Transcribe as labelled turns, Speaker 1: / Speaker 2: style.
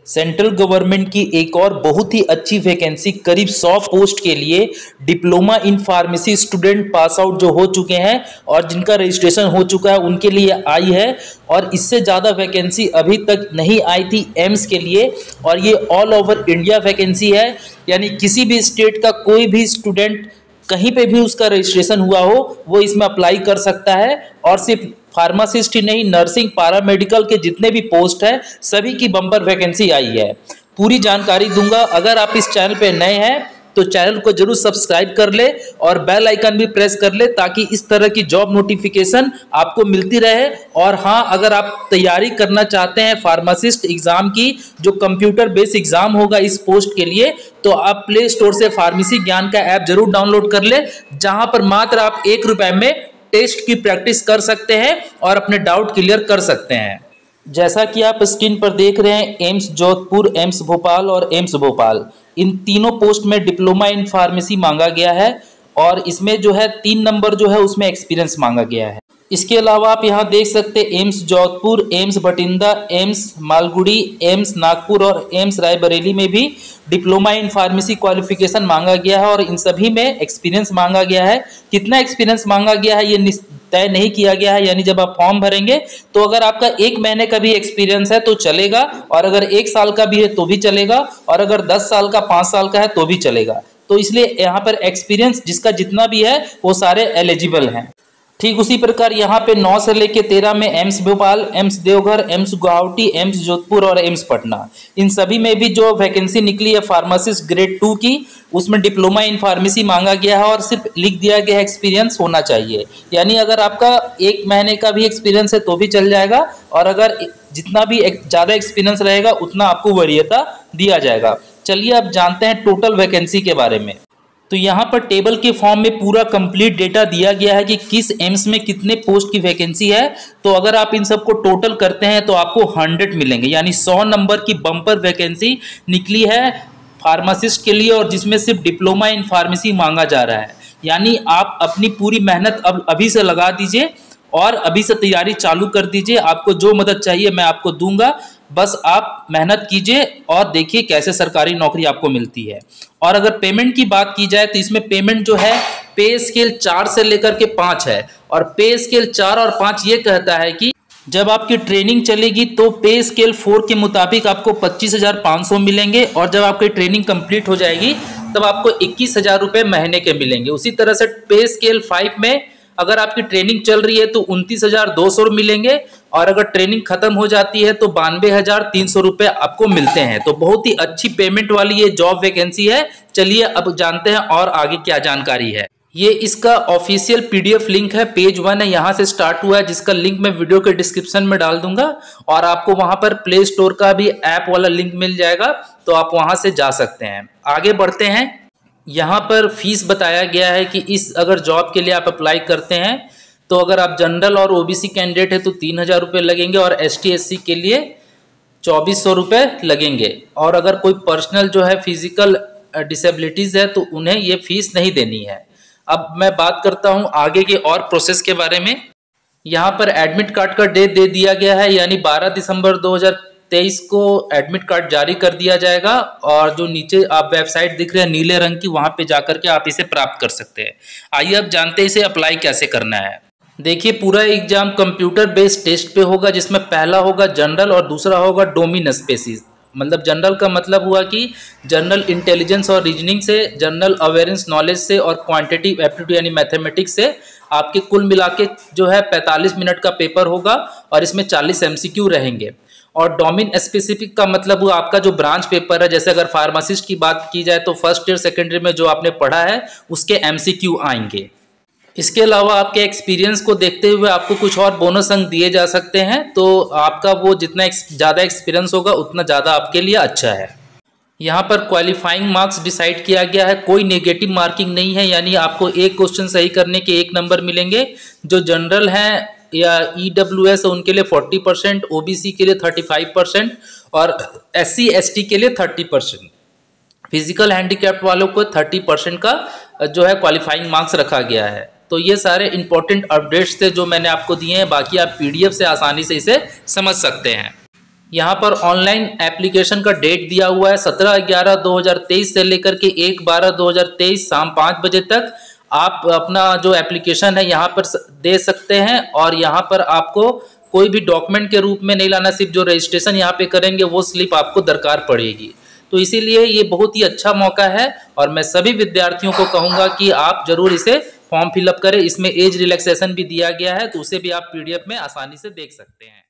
Speaker 1: Central government की एक और बहुत ही अच्छी वैकेंसी करीब 100 पोस्ट के लिए diploma in pharmacy student pass out जो हो चुके हैं और जिनका रजिस्ट्रेशन हो चुका है उनके लिए आई है। और इससे ज़्यादा वैकेंसी अभी तक नहीं आई थी एम्स के लिए, और ये ऑल ओवर इंडिया वैकेंसी है, यानी किसी भी स्टेट का कोई भी स्टूडेंट कहीं पे भी उसका रजिस्ट्रेशन हुआ हो वो इसमें अप्लाई कर सकता है। और सिर्फ फार्मासिस्ट ही नहीं, नर्सिंग, पैरामेडिकल के जितने भी पोस्ट है सभी की बम्पर वैकेंसी आई है। पूरी जानकारी दूंगा। अगर आप इस चैनल पे नए हैं तो चैनल को जरूर सब्सक्राइब कर ले और बेल आइकन भी प्रेस कर ले ताकि इस तरह की जॉब नोटिफिकेशन आपको मिलती रहे। और हाँ, अगर आप तैयारी करना चाहते हैं फार्मासिस्ट एग्जाम की, जो कंप्यूटर बेस्ड एग्जाम होगा इस पोस्ट के लिए, तो आप प्ले स्टोर से फार्मेसी ज्ञान का ऐप जरूर डाउनलोड कर ले, जहां पर मात्र आप ₹1 में टेस्ट की प्रैक्टिस कर सकते हैं और अपने डाउट क्लियर कर सकते हैं। जैसा कि आप स्क्रीन पर देख रहे हैं, एम्स जोधपुर, एम्स भोपाल और एम्स भोपाल, इन तीनों पोस्ट में डिप्लोमा इन फार्मेसी मांगा गया है और इसमें जो है 3 नंबर जो है उसमें एक्सपीरियंस मांगा गया है। इसके अलावा आप यहाँ देख सकते हैं AIIMS Jodhpur, AIIMS Bathinda, AIIMS Malgudi, AIIMS Nagpur और एम्स रायबरेली में भी डिप्लोमा इन फार्मेसी क्वालिफिकेशन मांगा गया है और इन सभी में एक्सपीरियंस मांगा गया है। कितना एक्सपीरियंस मांगा गया है ये तय नहीं किया गया है, यानी जब आप फॉर्म भरेंगे तो अगर आपका 1 महीने का भी एक्सपीरियंस है तो चलेगा, और अगर 1 साल का भी है तो भी चलेगा, और अगर 10 साल का, 5 साल का है तो भी चलेगा। तो इसलिए यहाँ पर एक्सपीरियंस जिसका जितना भी है वो सारे एलिजिबल हैं। ठीक उसी प्रकार यहाँ पे 9 से लेकर 13 में AIIMS Bhopal, AIIMS Deoghar, AIIMS Guwahati, AIIMS Jodhpur और एम्स पटना, इन सभी में भी जो वैकेंसी निकली है फार्मासिस्ट ग्रेड 2 की, उसमें डिप्लोमा इन फार्मेसी मांगा गया है और सिर्फ लिख दिया गया है एक्सपीरियंस होना चाहिए। यानी अगर आपका 1 महीने का भी एक्सपीरियंस है तो भी चल जाएगा, और अगर जितना भी ज़्यादा एक्सपीरियंस रहेगा उतना आपको वरीयता दिया जाएगा। चलिए अब जानते हैं टोटल वैकेंसी के बारे में। तो यहाँ पर टेबल के फॉर्म में पूरा कंप्लीट डेटा दिया गया है कि किस एम्स में कितने पोस्ट की वैकेंसी है। तो अगर आप इन सबको टोटल करते हैं तो आपको 100 मिलेंगे, यानी 100 नंबर की बम्पर वैकेंसी निकली है फार्मासिस्ट के लिए, और जिसमें सिर्फ डिप्लोमा इन फार्मेसी मांगा जा रहा है। यानी आप अपनी पूरी मेहनत अब अभी से लगा दीजिए और अभी से तैयारी चालू कर दीजिए। आपको जो मदद चाहिए मैं आपको दूंगा, बस आप मेहनत कीजिए और देखिए कैसे सरकारी नौकरी आपको मिलती है। और अगर पेमेंट की बात की जाए तो इसमें पेमेंट जो है पे स्केल 4 से लेकर के 5 है, और पे स्केल 4 और 5 ये कहता है कि जब आपकी ट्रेनिंग चलेगी तो पे स्केल 4 के मुताबिक आपको 25,500 मिलेंगे, और जब आपकी ट्रेनिंग कंप्लीट हो जाएगी तब आपको 21,000 रुपये महीने के मिलेंगे। उसी तरह से पे स्केल 5 में अगर आपकी ट्रेनिंग चल रही है तो 29,200 मिलेंगे, और अगर ट्रेनिंग खत्म हो जाती है तो 92,300 रुपये आपको मिलते हैं। तो बहुत ही अच्छी पेमेंट वाली ये जॉब वैकेंसी है। चलिए अब जानते हैं और आगे क्या जानकारी है। ये इसका ऑफिशियल PDF लिंक है, पेज 1 है, यहाँ से स्टार्ट हुआ है, जिसका लिंक मैं वीडियो के डिस्क्रिप्शन में डाल दूंगा, और आपको वहाँ पर प्ले स्टोर का भी ऐप वाला लिंक मिल जाएगा, तो आप वहाँ से जा सकते हैं। आगे बढ़ते हैं। यहाँ पर फीस बताया गया है कि इस अगर जॉब के लिए आप अप्लाई करते हैं तो अगर आप जनरल और OBC कैंडिडेट है तो 3,000 रुपये लगेंगे, और ST SC के लिए 2,400 रुपये लगेंगे, और अगर कोई पर्सनल जो है फिजिकल डिसेबिलिटीज़ है तो उन्हें ये फीस नहीं देनी है। अब मैं बात करता हूँ आगे के और प्रोसेस के बारे में। यहाँ पर एडमिट कार्ड का डेट दे दिया गया है, यानी 12 दिसंबर 2023 को एडमिट कार्ड जारी कर दिया जाएगा, और जो नीचे आप वेबसाइट दिख रहे हैं नीले रंग की, वहाँ पे जाकर के आप इसे प्राप्त कर सकते हैं। आइए अब जानते हैं इसे अप्लाई कैसे करना है। देखिए, पूरा एग्जाम कंप्यूटर बेस्ड टेस्ट पे होगा, जिसमें पहला होगा जनरल और दूसरा होगा डोमेन स्पेसिस। मतलब जनरल का मतलब हुआ कि जनरल इंटेलिजेंस और रीजनिंग से, जनरल अवेयरनेस नॉलेज से, और क्वांटिटेटिव एप्टीट्यूड यानी मैथमेटिक्स से आपके कुल मिला के जो है 45 मिनट का पेपर होगा, और इसमें 40 MCQ रहेंगे। और डोमेन स्पेसिफिक का मतलब हुआ आपका जो ब्रांच पेपर है, जैसे अगर फार्मासिस्ट की बात की जाए तो फर्स्ट ईयर सेकेंड ईयर में जो आपने पढ़ा है उसके MCQ आएंगे। इसके अलावा आपके एक्सपीरियंस को देखते हुए आपको कुछ और बोनस अंक दिए जा सकते हैं, तो आपका वो जितना ज़्यादा एक्सपीरियंस होगा उतना ज़्यादा आपके लिए अच्छा है। यहाँ पर क्वालिफाइंग मार्क्स डिसाइड किया गया है, कोई नेगेटिव मार्किंग नहीं है, यानी आपको एक क्वेश्चन सही करने के 1 नंबर मिलेंगे। जो जनरल हैं या EWS है उनके लिए 40%, OBC के लिए 35% और SC ST के लिए 30%, फिजिकल हैंडीकैप्ड वालों को 30% का जो है क्वालिफाइंग मार्क्स रखा गया है। तो ये सारे इंपॉर्टेंट अपडेट्स थे जो मैंने आपको दिए हैं, बाकी आप PDF से आसानी से इसे समझ सकते हैं। यहाँ पर ऑनलाइन एप्लीकेशन का डेट दिया हुआ है 17/11/2023 से लेकर के 1/12/2023 शाम 5 बजे तक आप अपना जो एप्लीकेशन है यहाँ पर दे सकते हैं। और यहाँ पर आपको कोई भी डॉक्यूमेंट के रूप में नहीं लाना, सिर्फ जो रजिस्ट्रेशन यहाँ पे करेंगे वो स्लिप आपको दरकार पड़ेगी। तो इसीलिए ये बहुत ही अच्छा मौका है और मैं सभी विद्यार्थियों को कहूँगा कि आप जरूर इसे फॉर्म फिलअप करें। इसमें एज रिलैक्सेशन भी दिया गया है, तो उसे भी आप PDF में आसानी से देख सकते हैं।